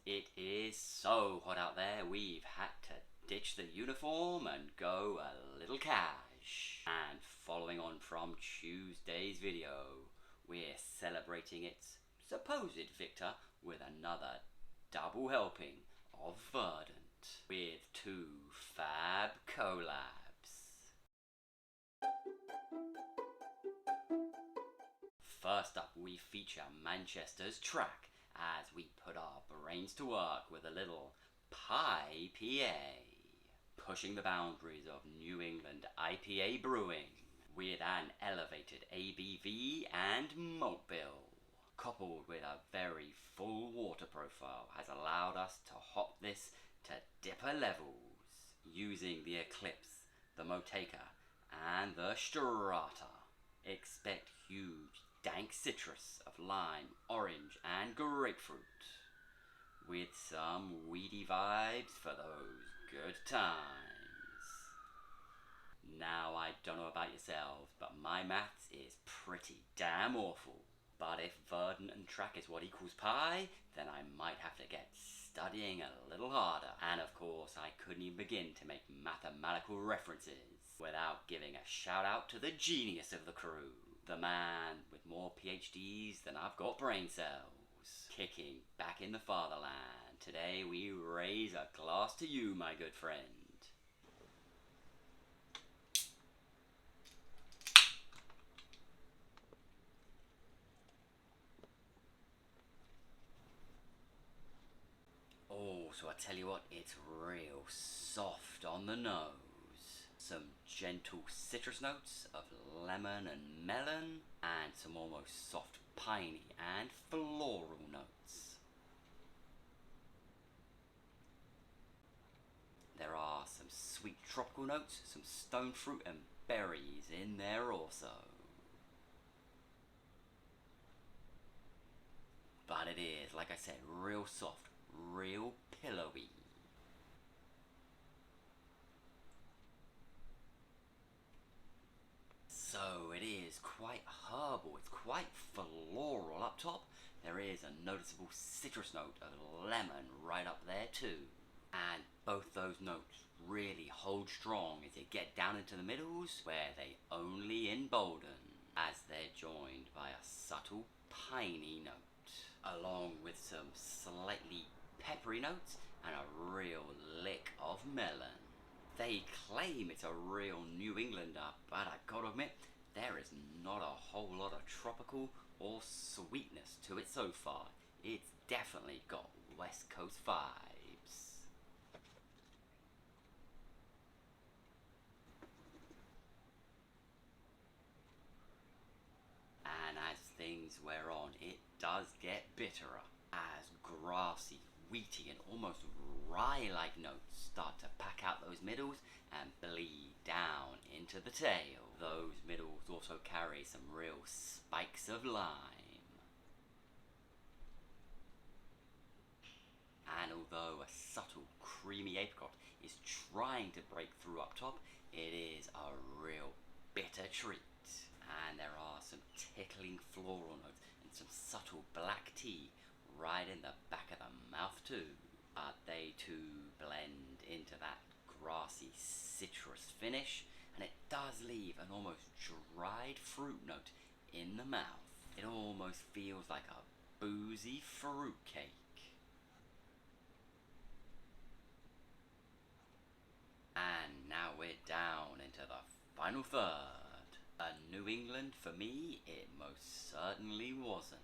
It is so hot out there, we've had to ditch the uniform and go a little cash. And following on from Tuesday's video, we're celebrating its supposed victor with another double helping of Verdant with two fab collabs. First up, we feature Manchester's Track as we put our brains to work with a little Pie PA, pushing the boundaries of New England IPA brewing with an elevated ABV and malt bill, coupled with a very full water profile, has allowed us to hop this to dipper levels using the Eclipse, the Moteca, and the Strata. Expect huge dank citrus of lime, orange, and grapefruit, with some weedy vibes for those good times. Now, I don't know about yourselves, but my maths is pretty damn awful. But if Verdant and Track is what equals pi, then I might have to get studying a little harder. And of course, I couldn't even begin to make mathematical references without giving a shout out to the genius of the crew. The man with more PhDs than I've got brain cells. Kicking back in the fatherland. Today we raise a glass to you, my good friend. Oh, so I tell you what, it's real soft on the nose. Some gentle citrus notes of lemon and melon, and some almost soft piney and floral notes. There are some sweet tropical notes, some stone fruit and berries in there also. But it is, like I said, real soft, real pillowy. So it is quite herbal, it's quite floral up top. There is a noticeable citrus note of lemon right up there too. And both those notes really hold strong as they get down into the middles, where they only embolden, as they're joined by a subtle piney note, along with some slightly peppery notes and a real lick of melon. They claim it's a real New Englander, but I gotta admit, there is not a whole lot of tropical or sweetness to it so far. It's definitely got West Coast vibes. And as things wear on, it does get bitterer, as grassy, wheaty, and almost rye-like notes start to pack out those middles and bleed down into the tail. Those middles also carry some real spikes of lime. And although a subtle creamy apricot is trying to break through up top, it is a real bitter treat. And there are some tickling floral notes and some subtle black tea right in the back of the mouth too. But they too blend into that grassy citrus finish, and it does leave an almost dried fruit note in the mouth. It almost feels like a boozy fruit cake. And now we're down into the final third. A New England for me, it most certainly wasn't.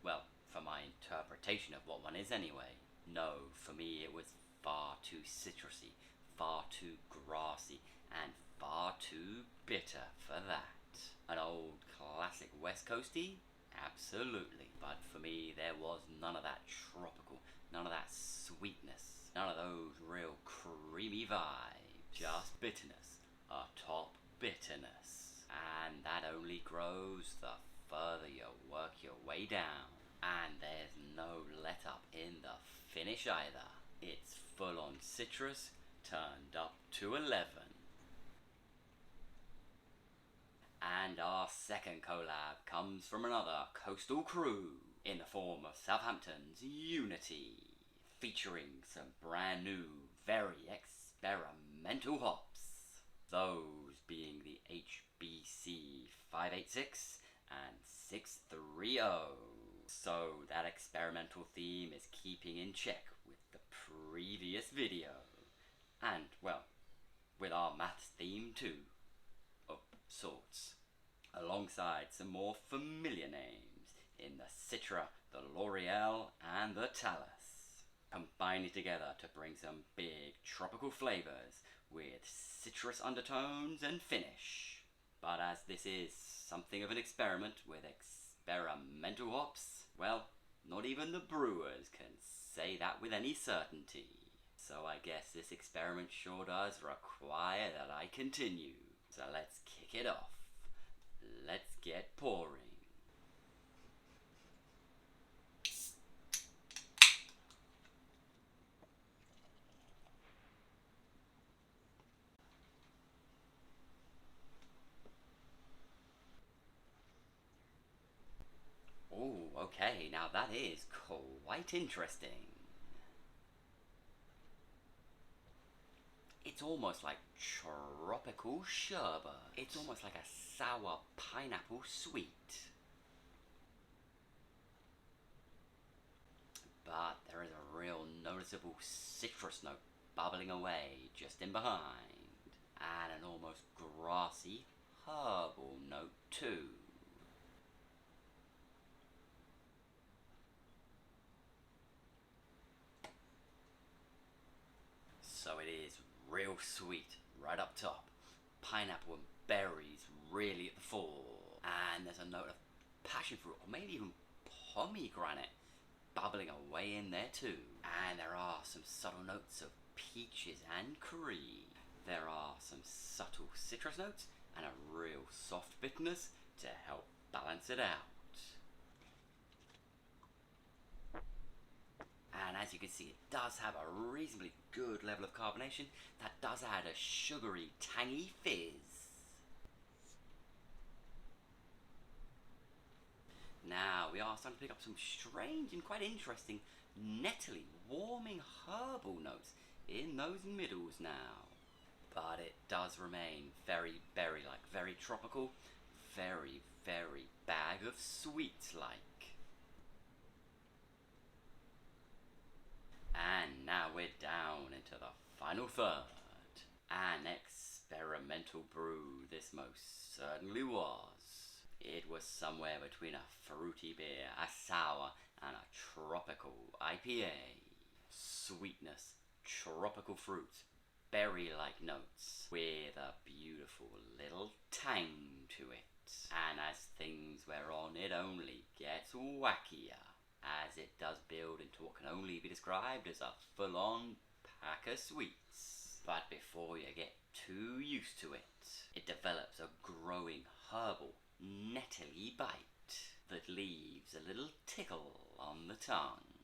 Well, for my interpretation of what one is anyway. No, for me it was far too citrusy, far too grassy, and far too bitter for that. An old classic West Coasty? Absolutely. But for me there was none of that tropical, none of that sweetness, none of those real creamy vibes. Just bitterness, a top bitterness. And that only grows the further you work your way down. And there's no let up in the finish either. It's full on citrus turned up to 11. And our second collab comes from another coastal crew in the form of Southampton's Unity. featuring some brand new, very experimental hops. Those being the HBC 586 and 630. So that experimental theme is keeping in check with the previous video. And, well, with our maths theme too, of sorts. Alongside some more familiar names in the Citra, the L'Oreal and the Talus. Combining together to bring some big tropical flavours with citrus undertones and finish. But as this is something of an experiment with experimental hops, well, not even the brewers can say that with any certainty. So I guess this experiment sure does require that I continue. So let's kick it off. Let's get pouring. Oh, okay, now that is quite interesting. It's almost like tropical sherbet. It's almost like a sour pineapple sweet. But there is a real noticeable citrus note bubbling away just in behind. And an almost grassy herbal note too. So it is real sweet right up top. Pineapple and berries really at the fore. And there's a note of passion fruit or maybe even pomegranate bubbling away in there too. And there are some subtle notes of peaches and cream. There are some subtle citrus notes and a real soft bitterness to help balance it out. And as you can see, it does have a reasonably good level of carbonation that does add a sugary, tangy fizz. Now we are starting to pick up some strange and quite interesting, nettily warming herbal notes in those middles now. But it does remain very berry-like, very tropical, very, very bag of sweets-like. And now we're down into the final third. An experimental brew this most certainly was. It was somewhere between a fruity beer, a sour, and a tropical IPA. Sweetness, tropical fruit, berry-like notes, with a beautiful little tang to it. And as things wear on, it only gets wackier, as it does build into what can only be described as a full-on pack of sweets. But before you get too used to it, it develops a growing herbal, nettly bite that leaves a little tickle on the tongue.